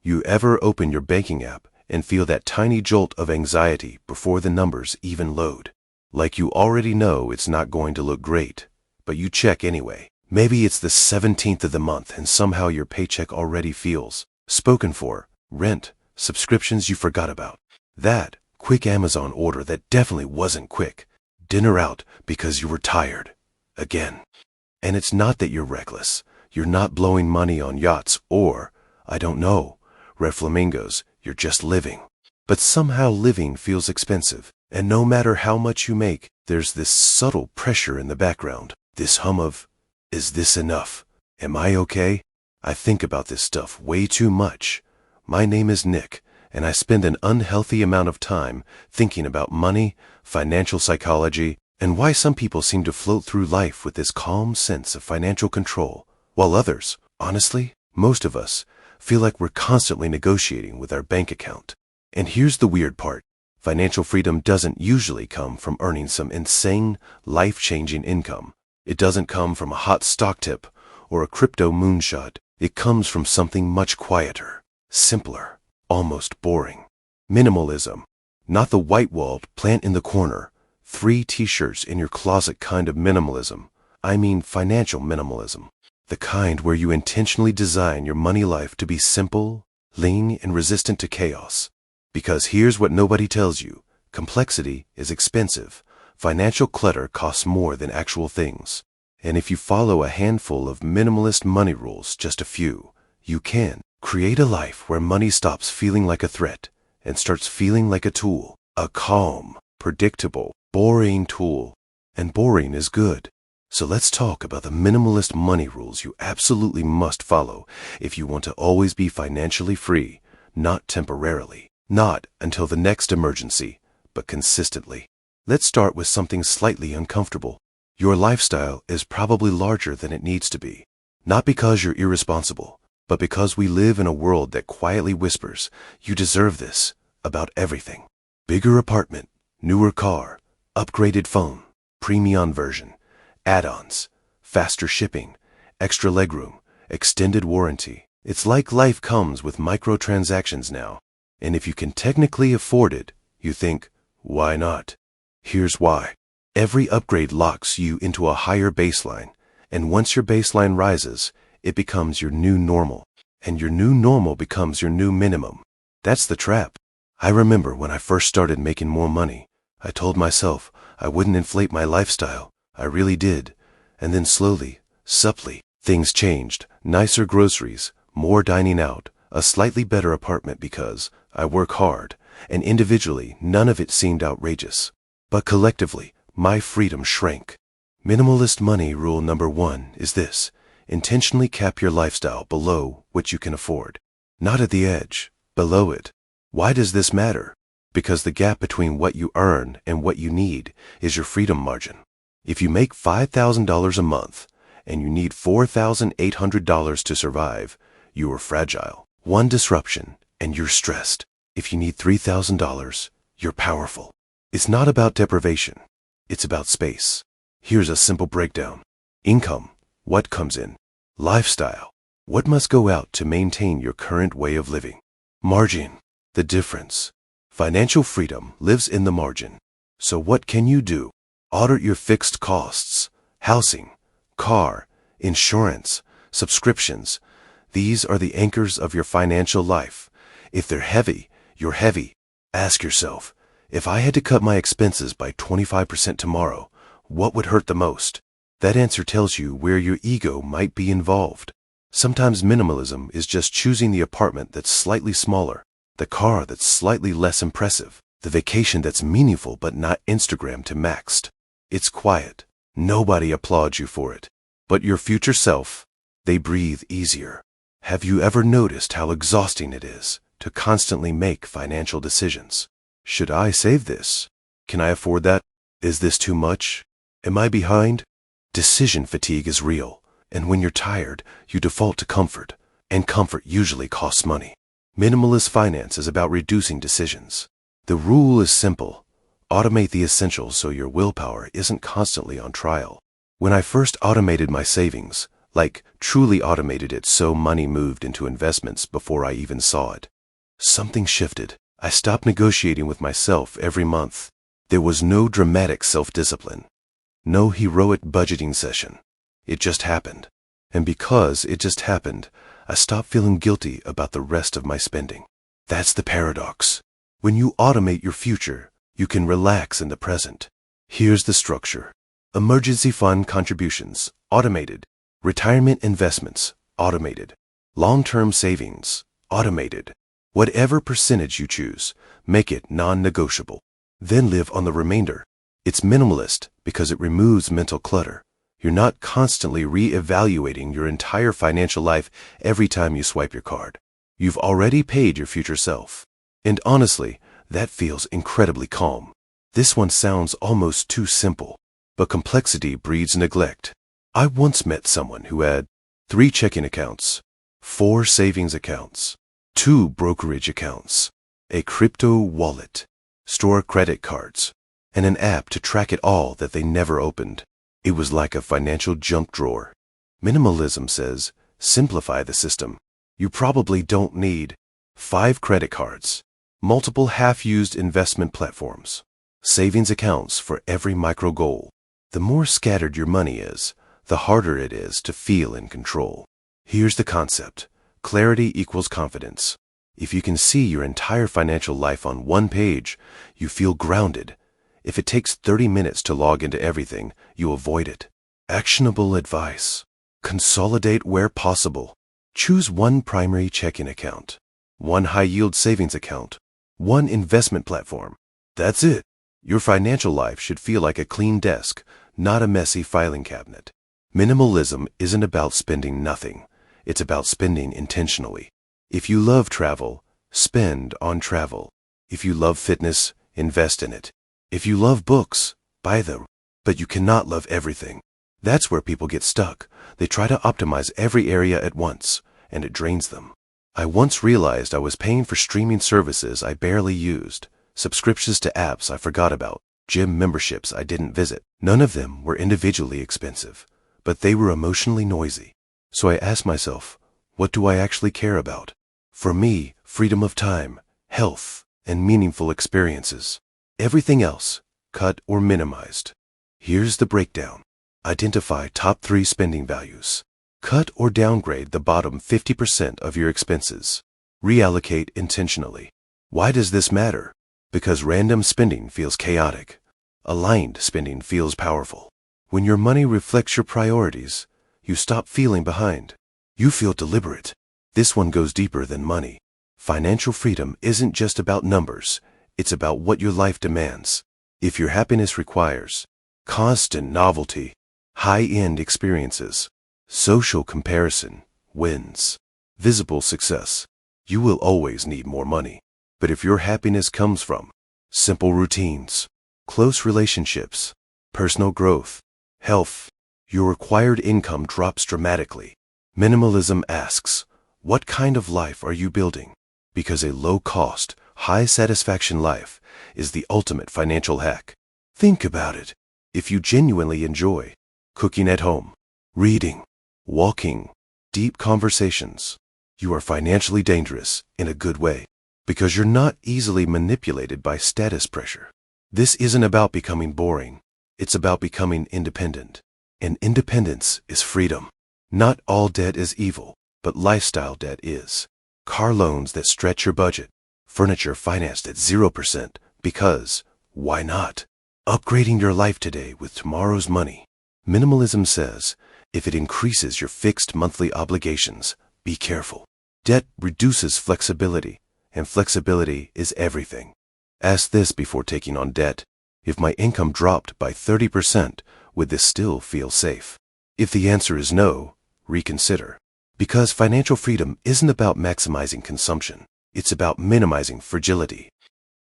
You ever open your banking app and feel that tiny jolt of anxiety before the numbers even load? Like you already know it's not going to look great, but you check anyway. Maybe it's the 17th of the month and somehow your paycheck already feels spoken for, rent, subscriptions you forgot about. That quick Amazon order that definitely wasn't quick. Dinner out because you were tired. Again. And it's not that you're reckless. You're not blowing money on yachts or, I don't know, red flamingos. You're just living. But somehow living feels expensive. And no matter how much you make, there's this subtle pressure in the background. This hum of, is this enough? Am I okay? I think about this stuff way too much. My name is Nick, and I spend an unhealthy amount of time thinking about money, financial psychology, and why some people seem to float through life with this calm sense of financial control, while others, honestly, most of us, feel like we're constantly negotiating with our bank account. And here's the weird part. Financial freedom doesn't usually come from earning some insane, life-changing income. It doesn't come from a hot stock tip or a crypto moonshot. It comes from something much quieter, simpler, almost boring. Minimalism. Not the white-walled, plant in the corner, 3 t-shirts in your closet kind of minimalism. I mean financial minimalism. The kind where you intentionally design your money life to be simple, lean, and resistant to chaos. Because here's what nobody tells you. Complexity is expensive. Financial clutter costs more than actual things. And if you follow a handful of minimalist money rules, just a few, you can create a life where money stops feeling like a threat and starts feeling like a tool. A calm, predictable, boring tool. And boring is good. So let's talk about the minimalist money rules you absolutely must follow if you want to always be financially free, not temporarily, not until the next emergency, but consistently. Let's start with something slightly uncomfortable. Your lifestyle is probably larger than it needs to be. Not because you're irresponsible, but because we live in a world that quietly whispers, you deserve this, about everything. Bigger apartment, newer car, upgraded phone, premium version, add-ons, faster shipping, extra legroom, extended warranty. It's like life comes with microtransactions now. And if you can technically afford it, you think, why not? Here's why. Every upgrade locks you into a higher baseline, and once your baseline rises, it becomes your new normal, and your new normal becomes your new minimum. That's the trap. I remember when I first started making more money, I told myself I wouldn't inflate my lifestyle. I really did. And then slowly, subtly, things changed. Nicer groceries, more dining out, a slightly better apartment because I work hard, and individually, none of it seemed outrageous. But collectively, my freedom shrank. Minimalist money rule number 1 is this. Intentionally cap your lifestyle below what you can afford. Not at the edge, below it. Why does this matter? Because the gap between what you earn and what you need is your freedom margin. If you make $5,000 a month and you need $4,800 to survive, you are fragile. One disruption and you're stressed. If you need $3,000, you're powerful. It's not about deprivation. It's about space. Here's a simple breakdown. Income, what comes in? Lifestyle, what must go out to maintain your current way of living? Margin, the difference. Financial freedom lives in the margin. So what can you do? Audit your fixed costs, housing, car, insurance, subscriptions. These are the anchors of your financial life. If they're heavy, you're heavy. Ask yourself, if I had to cut my expenses by 25% tomorrow, what would hurt the most? That answer tells you where your ego might be involved. Sometimes minimalism is just choosing the apartment that's slightly smaller, the car that's slightly less impressive, the vacation that's meaningful but not Instagram to maxed. It's quiet. Nobody applauds you for it. But your future self, they breathe easier. Have you ever noticed how exhausting it is to constantly make financial decisions? Should I save this? Can I afford that? Is this too much? Am I behind? Decision fatigue is real, and when you're tired, you default to comfort, and comfort usually costs money. Minimalist finance is about reducing decisions. The rule is simple. Automate the essentials so your willpower isn't constantly on trial. When I first automated my savings, Like, truly automated it so money moved into investments before I even saw it. Something shifted. I stopped negotiating with myself every month. There was no dramatic self-discipline. No heroic budgeting session. It just happened. And because it just happened, I stopped feeling guilty about the rest of my spending. That's the paradox. When you automate your future, you can relax in the present. Here's the structure. Emergency fund contributions, automated. Retirement investments, automated. Long-term savings, automated. Whatever percentage you choose, make it non-negotiable. Then live on the remainder. It's minimalist because it removes mental clutter. You're not constantly re-evaluating your entire financial life every time you swipe your card. You've already paid your future self. And honestly, that feels incredibly calm. This one sounds almost too simple, but complexity breeds neglect. I once met someone who had 3 checking accounts, 4 savings accounts, 2 brokerage accounts, a crypto wallet, store credit cards, and an app to track it all that they never opened. It was like a financial junk drawer. Minimalism says, simplify the system. You probably don't need 5 credit cards, multiple half-used investment platforms, savings accounts for every micro goal. The more scattered your money is, the harder it is to feel in control. Here's the concept. Clarity equals confidence. If you can see your entire financial life on one page, you feel grounded. If it takes 30 minutes to log into everything, you avoid it. Actionable advice. Consolidate where possible. Choose 1 primary checking account, 1 high-yield savings account, 1 investment platform. That's it. Your financial life should feel like a clean desk, not a messy filing cabinet. Minimalism isn't about spending nothing. It's about spending intentionally. If you love travel, spend on travel. If you love fitness, invest in it. If you love books, buy them. But you cannot love everything. That's where people get stuck. They try to optimize every area at once, and it drains them. I once realized I was paying for streaming services I barely used, subscriptions to apps I forgot about, gym memberships I didn't visit. None of them were individually expensive, but they were emotionally noisy. So I asked myself, what do I actually care about? For me, freedom of time, health, and meaningful experiences. Everything else, cut or minimized. Here's the breakdown. Identify top 3 spending values. Cut or downgrade the bottom 50% of your expenses. Reallocate intentionally. Why does this matter? Because random spending feels chaotic. Aligned spending feels powerful. When your money reflects your priorities, you stop feeling behind. You feel deliberate. This one goes deeper than money. Financial freedom isn't just about numbers. It's about what your life demands. If your happiness requires constant novelty, high-end experiences, social comparison, wins, visible success, you will always need more money. But if your happiness comes from simple routines, close relationships, personal growth, health, your required income drops dramatically. Minimalism asks, what kind of life are you building? Because a low-cost, high-satisfaction life is the ultimate financial hack. Think about it. If you genuinely enjoy cooking at home, reading, walking, deep conversations, you are financially dangerous in a good way, because you're not easily manipulated by status pressure. This isn't about becoming boring. It's about becoming independent. And independence is freedom. Not all debt is evil, but lifestyle debt is. Car loans that stretch your budget, furniture financed at 0% because, why not? Upgrading your life today with tomorrow's money. Minimalism says, if it increases your fixed monthly obligations, be careful. Debt reduces flexibility, and flexibility is everything. Ask this before taking on debt. If my income dropped by 30%, would this still feel safe? If the answer is no, reconsider. Because financial freedom isn't about maximizing consumption. It's about minimizing fragility.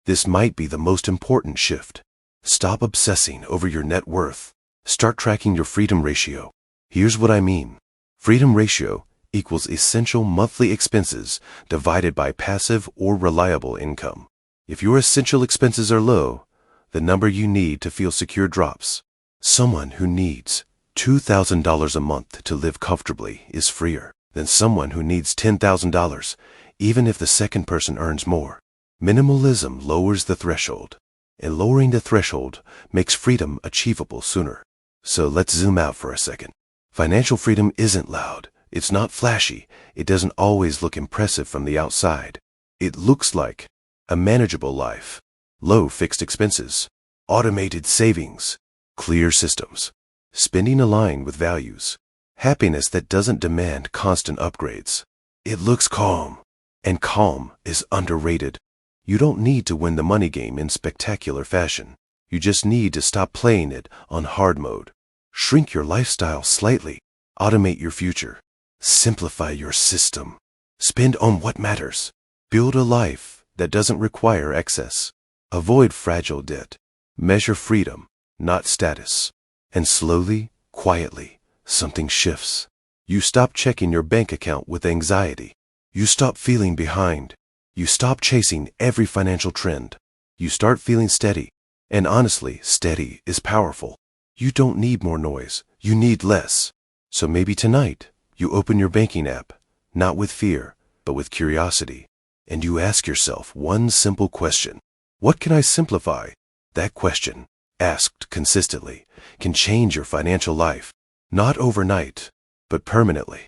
This might be the most important shift. Stop obsessing over your net worth. Start tracking your freedom ratio. Here's what I mean. Freedom ratio equals essential monthly expenses divided by passive or reliable income. If your essential expenses are low, the number you need to feel secure drops. Someone who needs $2,000 a month to live comfortably is freer than someone who needs $10,000, even if the second person earns more. Minimalism lowers the threshold, and lowering the threshold makes freedom achievable sooner. So let's zoom out for a second. Financial freedom isn't loud. It's not flashy. It doesn't always look impressive from the outside. It looks like a manageable life, low fixed expenses, automated savings, clear systems, spending aligned with values, happiness that doesn't demand constant upgrades. It looks calm, and calm is underrated. You don't need to win the money game in spectacular fashion. You just need to stop playing it on hard mode. Shrink your lifestyle slightly. Automate your future. Simplify your system. Spend on what matters. Build a life that doesn't require excess. Avoid fragile debt. Measure freedom, not status. And slowly, quietly, something shifts. You stop checking your bank account with anxiety. You stop feeling behind. You stop chasing every financial trend. You start feeling steady. And honestly, steady is powerful. You don't need more noise. You need less. So maybe tonight, you open your banking app, not with fear, but with curiosity. And you ask yourself one simple question. What can I simplify? That question, asked consistently, can change your financial life. Not overnight, but permanently.